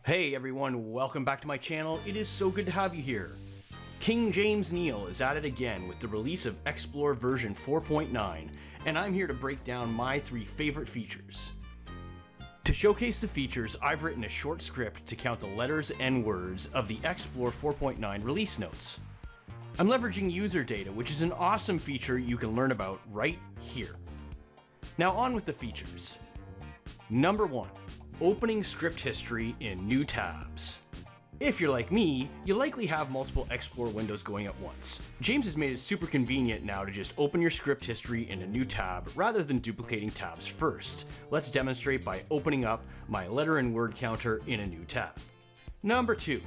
Hey everyone, welcome back to my channel. It is so good to have you here. King James Neale is at it again with the release of Xplore version 4.9, and I'm here to break down my 3 favorite features. To showcase the features, I've written a short script to count the letters and words of the Xplore 4.9 release notes. I'm leveraging user data, which is an awesome feature you can learn about right here. Now on with the features. Number 1. Opening script history in new tabs. If you're like me, you likely have multiple Xplore windows going at once. James has made it super convenient now to just open your script history in a new tab rather than duplicating tabs first. Let's demonstrate by opening up my letter and word counter in a new tab. Number 2.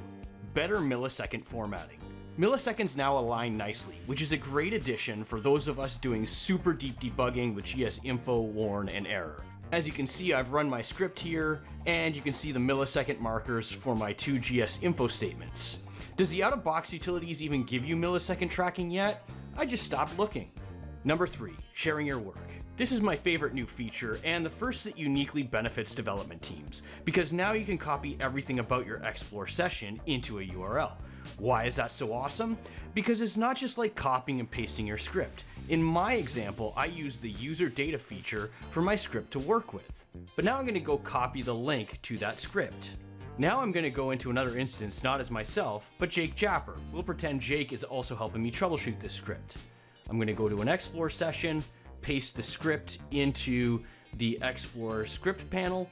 Better millisecond formatting. Milliseconds now align nicely, which is a great addition for those of us doing super deep debugging with GS info, warn, and error. As you can see, I've run my script here, and you can see the millisecond markers for my 2 GS info statements. Does the out-of-box utilities even give you millisecond tracking yet? I just stopped looking. Number 3, sharing your work. This is my favorite new feature, and the first that uniquely benefits development teams, because now you can copy everything about your Xplore session into a URL. Why is that so awesome? Because it's not just like copying and pasting your script. In my example, I used the user data feature for my script to work with. But now I'm going to go copy the link to that script. Now I'm going to go into another instance, not as myself, but Jake Japper. We'll pretend Jake is also helping me troubleshoot this script. I'm going to go to an Xplore session, paste the script into the Xplore script panel,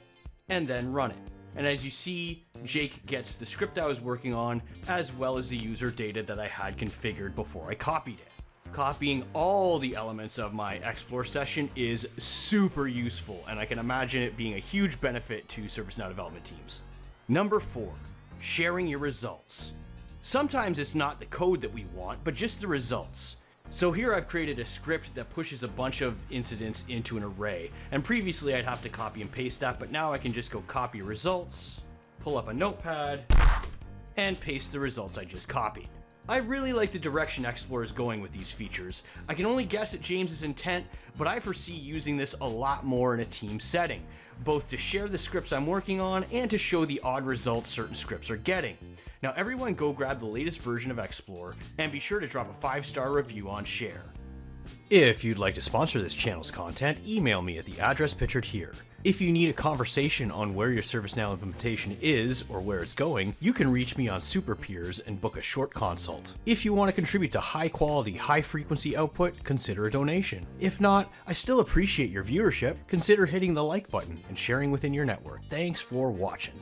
and then run it. And as you see, Jake gets the script I was working on, as well as the user data that I had configured before I copied it. Copying all the elements of my Xplore session is super useful, and I can imagine it being a huge benefit to ServiceNow development teams. Number 4, sharing your results. Sometimes it's not the code that we want, but just the results. So here I've created a script that pushes a bunch of incidents into an array, and previously I'd have to copy and paste that, but now I can just go copy results, pull up a notepad, and paste the results I just copied. I really like the direction Xplore is going with these features. I can only guess at James's intent, but I foresee using this a lot more in a team setting, both to share the scripts I'm working on and to show the odd results certain scripts are getting. Now everyone go grab the latest version of Xplore and be sure to drop a 5-star review on Share. If you'd like to sponsor this channel's content, email me at the address pictured here. If you need a conversation on where your ServiceNow implementation is or where it's going, you can reach me on Super Peers and book a short consult. If you want to contribute to high quality, high frequency output, consider a donation. If not, I still appreciate your viewership. Consider hitting the like button and sharing within your network. Thanks for watching.